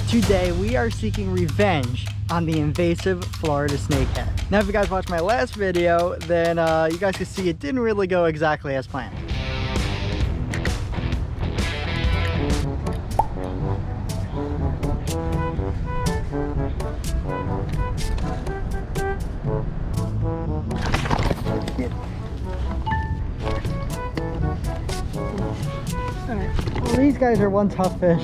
Today we are seeking revenge on the invasive Florida snakehead. Now if you guys watched my last video, then you guys can see it didn't really go exactly as planned. Alright, well, these guys are one tough fish.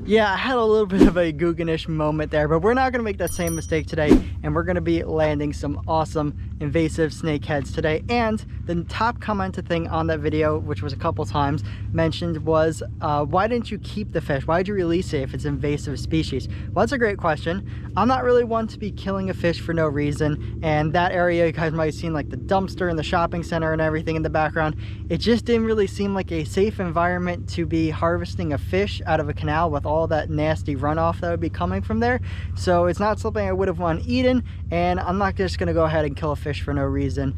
Yeah, I had a little bit of a Gugganish moment there, but we're not going to make that same mistake today, and we're going to be landing some awesome invasive snakeheads today. And the top commented thing on that video, which was a couple times mentioned, was why didn't you keep the fish? Why did you release it if it's invasive species? Well, that's a great question. I'm not really one to be killing a fish for no reason, and that area you guys might have seen, like the dumpster and the shopping center and everything in the background, it just didn't really seem like a safe environment to be harvesting a fish out of a canal with all that nasty runoff that would be coming from there. So it's not something I would have wanted eaten, and I'm not just going to go ahead and kill a fish for no reason.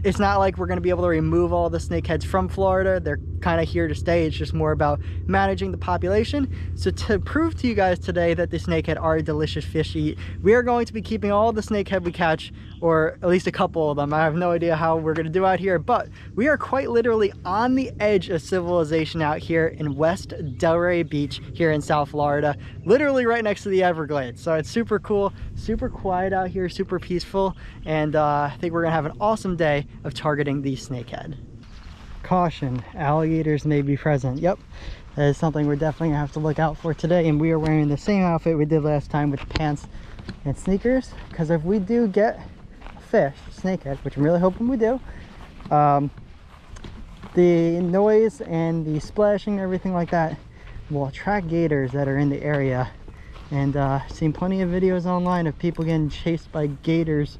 It's not like we're going to be able to remove all the snakeheads from Florida. They're kind of here to stay. It's just more about managing the population. So to prove to you guys today that the snakehead are a delicious fish to eat, we are going to be keeping all the snakehead we catch, or at least a couple of them. I have no idea how we're going to do out here, but we are quite literally on the edge of civilization out here in West Delray Beach here in South Florida, literally right next to the Everglades. So it's super cool, super quiet out here, super peaceful, and I think we're gonna have an awesome day of targeting the snakehead. Caution, alligators may be present. Yep, that is something we're definitely gonna have to look out for today, and we are wearing the same outfit we did last time with pants and sneakers, because if we do get a fish, snakehead, which I'm really hoping we do, the noise and the splashing and everything like that will attract gators that are in the area. And I've seen plenty of videos online of people getting chased by gators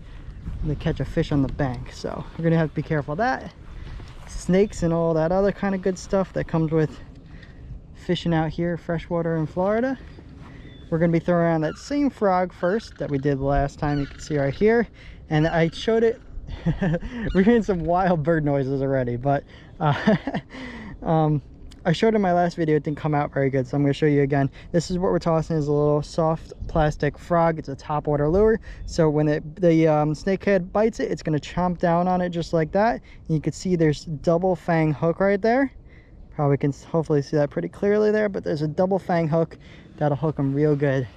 when they catch a fish on the bank. So we're gonna have to be careful of that. Snakes and all that other kind of good stuff that comes with fishing out here, freshwater in Florida. We're gonna be throwing around that same frog first that we did last time. You can see right here. And I showed it. We're hearing some wild bird noises already, but I showed in my last video, it didn't come out very good, so I'm going to show you again. This is what we're tossing, is a little soft plastic frog. It's a top water lure, so when the snakehead bites it, it's going to chomp down on it just like that. And you can see there's double fang hook right there. Probably can hopefully see that pretty clearly there, but there's a double fang hook that'll hook them real good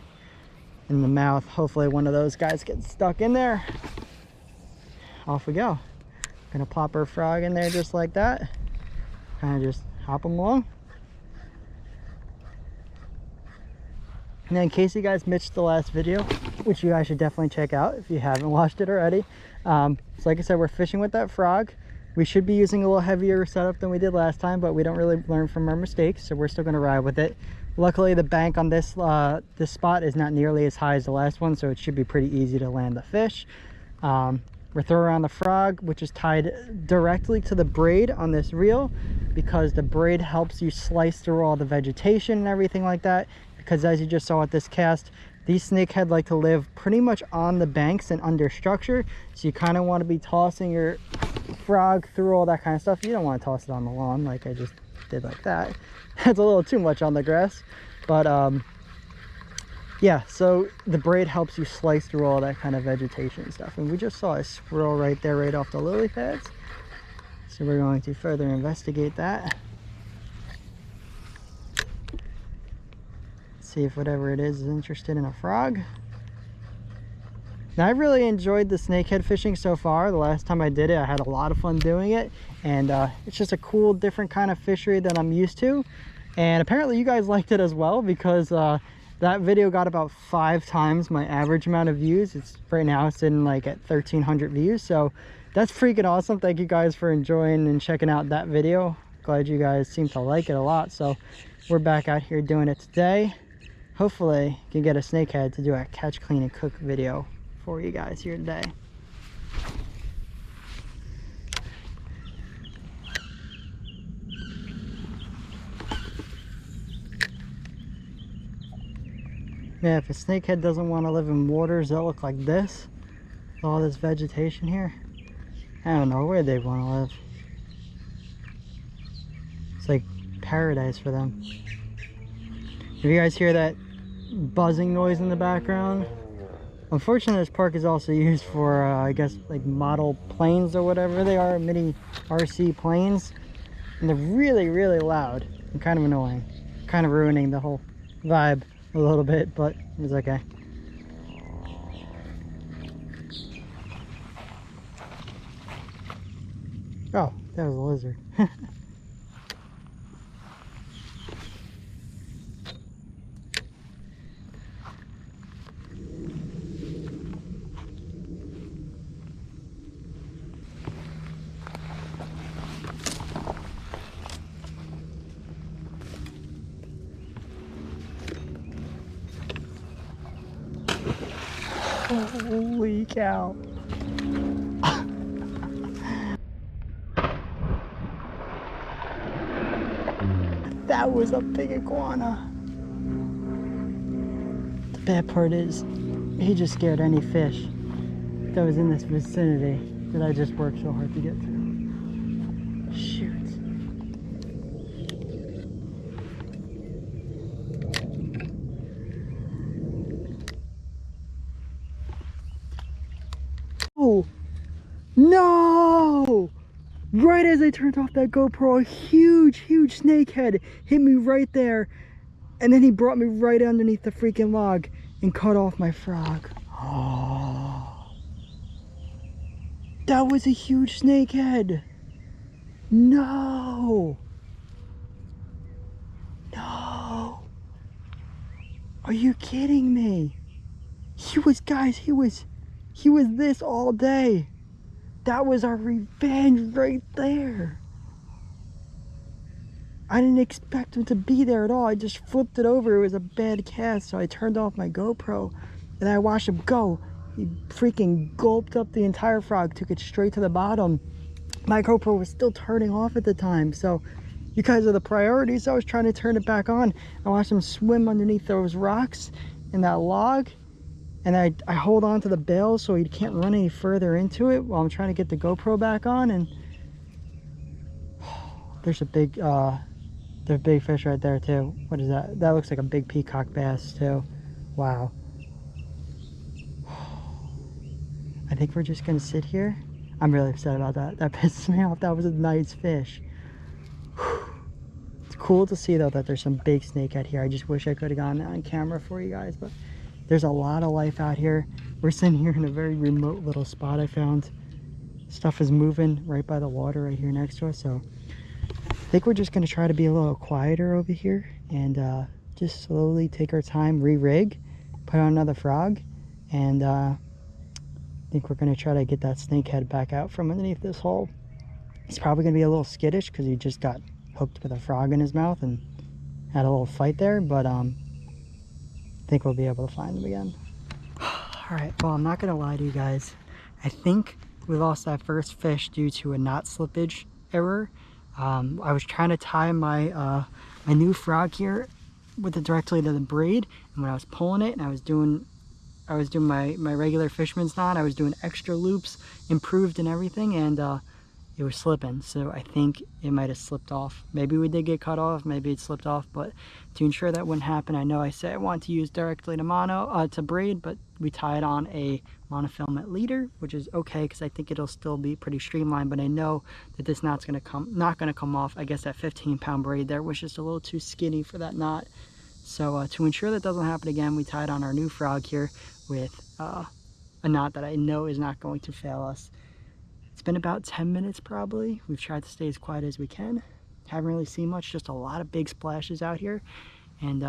in the mouth. Hopefully one of those guys gets stuck in there. Off we go. Gonna plop our frog in there just like that. Kind of just hop them along. And then in case you guys missed the last video, which you guys should definitely check out if you haven't watched it already, so like I said, we're fishing with that frog. We should be using a little heavier setup than we did last time, but we don't really learn from our mistakes, so we're still going to ride with it. Luckily the bank on this this spot is not nearly as high as the last one, so it should be pretty easy to land the fish. We're throwing around the frog, which is tied directly to the braid on this reel, because the braid helps you slice through all the vegetation and everything like that. Because as you just saw at this cast, these snakehead like to live pretty much on the banks and under structure. So you kind of want to be tossing your frog through all that kind of stuff. You don't want to toss it on the lawn like I just did like that. That's a little too much on the grass. But yeah, so the braid helps you slice through all that kind of vegetation and stuff. And we just saw a squirrel right there, right off the lily pads. So we're going to further investigate that. See if whatever it is interested in a frog. Now, I really enjoyed the snakehead fishing so far. The last time I did it, I had a lot of fun doing it. And it's just a cool, different kind of fishery that I'm used to. And apparently you guys liked it as well, because that video got about 5 times my average amount of views. It's right now it's sitting like at 1,300 views. So that's freaking awesome. Thank you guys for enjoying and checking out that video. Glad you guys seem to like it a lot. So we're back out here doing it today. Hopefully can get a snakehead to do a catch, clean, and cook video for you guys here today. Yeah, if a snakehead doesn't want to live in waters that look like this, with all this vegetation here, I don't know where they'd want to live. It's like paradise for them. If you guys hear that buzzing noise in the background. Unfortunately, this park is also used for, I guess, like model planes or whatever they are, mini RC planes. And they're really, really loud and kind of annoying. Kind of ruining the whole vibe a little bit, but it's okay. Oh, that was a lizard. Holy cow. That was a big iguana. The bad part is, he just scared any fish that was in this vicinity that I just worked so hard to get to. Shoot. Oh, no! Right as I turned off that GoPro, a huge snakehead hit me right there. And then he brought me right underneath the freaking log and cut off my frog. Oh, that was a huge snakehead. No. No. Are you kidding me? Guys, he was this all day. That was our revenge right there. I didn't expect him to be there at all. I just flipped it over. It was a bad cast, so I turned off my GoPro and I watched him go. He freaking gulped up the entire frog, took it straight to the bottom. My GoPro was still turning off at the time, so because of the priorities, I was trying to turn it back on. I watched him swim underneath those rocks and that log, and I hold on to the bail so he can't run any further into it while I'm trying to get the GoPro back on. And there's a big fish right there too. What is that? That looks like a big peacock bass too. Wow. I think we're just gonna sit here. I'm really upset about that. That pisses me off. That was a nice fish. It's cool to see though that there's some big snakehead here. I just wish I could have gotten that on camera for you guys, but there's a lot of life out here. We're sitting here in a very remote little spot I found. Stuff is moving right by the water right here next to us, so I think we're just going to try to be a little quieter over here and just slowly take our time, re-rig, put on another frog, and I think we're going to try to get that snakehead back out from underneath this hole. He's probably going to be a little skittish because he just got hooked with a frog in his mouth and had a little fight there, but I think we'll be able to find him again. Alright, well, I'm not going to lie to you guys. I think we lost that first fish due to a knot slippage error. I was trying to tie my my new frog here with it directly to the braid, and when I was pulling it and I was doing my regular fisherman's knot, I was doing extra loops, improved and everything, and it was slipping, so I think it might have slipped off. Maybe we did get cut off, maybe it slipped off, but to ensure that wouldn't happen, I know I said I want to use directly to braid, but we tied on a monofilament leader, which is okay because I think it'll still be pretty streamlined, but I know that this knot's not gonna come off. I guess that 15-pound braid there was just a little too skinny for that knot. So to ensure that doesn't happen again, we tied on our new frog here with a knot that I know is not going to fail us. It's been about 10 minutes probably. We've tried to stay as quiet as we can. Haven't really seen much, just a lot of big splashes out here. And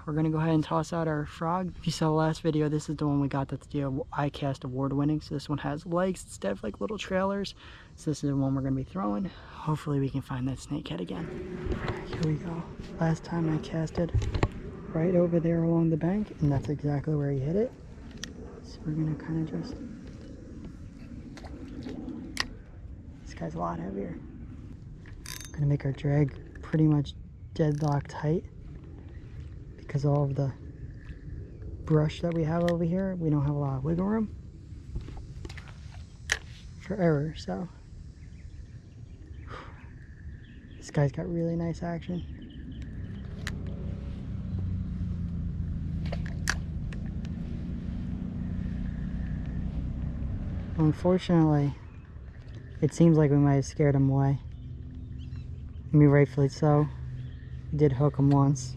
we're gonna go ahead and toss out our frog. If you saw the last video, this is the one we got that's the iCast award winning. So this one has legs instead of like little trailers. So this is the one we're gonna be throwing. Hopefully we can find that snakehead again. Here we go. Last time I casted right over there along the bank, and that's exactly where he hit it. So we're gonna kind of just, this guy's a lot heavier. Gonna make our drag pretty much deadlock tight because all of the brush that we have over here, we don't have a lot of wiggle room for error. So this guy's got really nice action. Unfortunately, it seems like we might have scared him away. I mean, rightfully so. We did hook him once.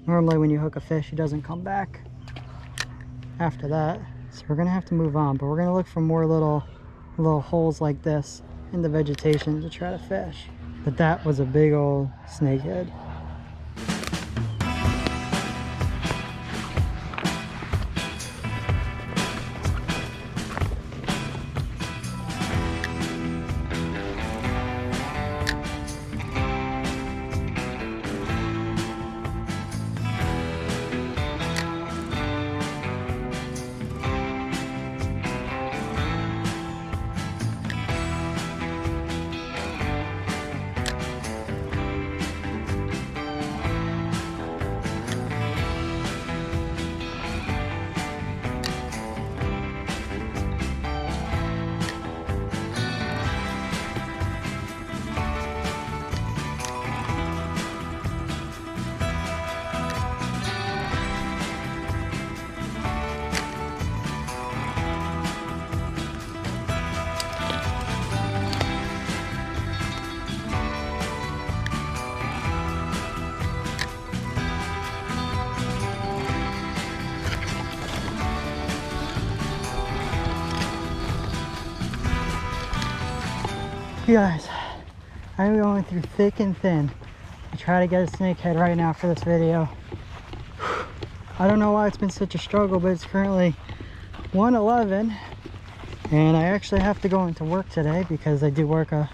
Normally when you hook a fish, he doesn't come back after that. So we're gonna have to move on, but we're gonna look for more little holes like this in the vegetation to try to fish. But that was a big old snakehead. You guys, I'm going through thick and thin to try to get a snakehead right now for this video. I don't know why it's been such a struggle, but it's currently 1:11 and I actually have to go into work today because I do work a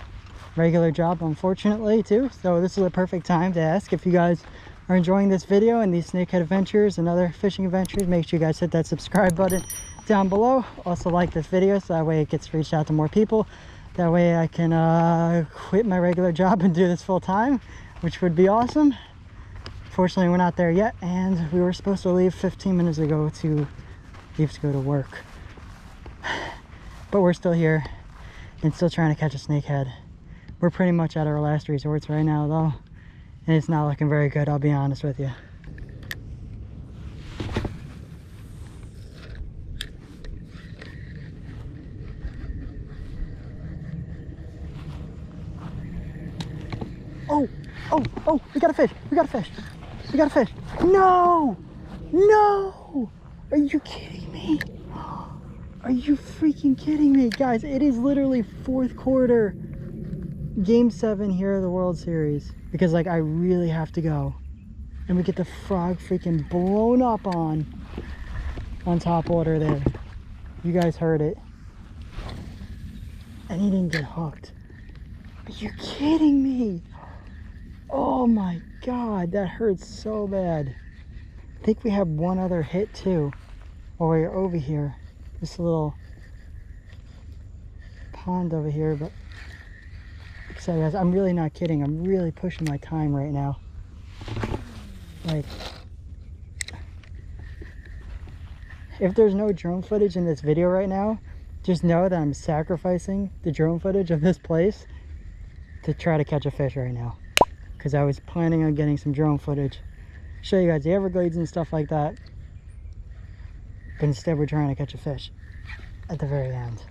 regular job, unfortunately, too. So this is a perfect time to ask if you guys are enjoying this video and these snakehead adventures and other fishing adventures. Make sure you guys hit that subscribe button down below. Also like this video so that way it gets reached out to more people. That way I can quit my regular job and do this full time, which would be awesome. Fortunately, we're not there yet, and we were supposed to leave 15 minutes ago to leave to go to work. But we're still here and still trying to catch a snakehead. We're pretty much at our last resorts right now, though, and it's not looking very good, I'll be honest with you. Oh, we got a fish, we got a fish, we got a fish. No, no, are you kidding me? Are you freaking kidding me? Guys, it is literally fourth quarter, game 7 here of the World Series, because like I really have to go, and we get the frog freaking blown up on top water there. You guys heard it, and he didn't get hooked. Are you kidding me? Oh my god, that hurts so bad. I think we have one other hit too while we're over here. This little pond over here, but so guys, I'm really not kidding. I'm really pushing my time right now. Like, if there's no drone footage in this video right now, just know that I'm sacrificing the drone footage of this place to try to catch a fish right now. Because I was planning on getting some drone footage, show you guys the Everglades and stuff like that, but instead we're trying to catch a fish at the very end.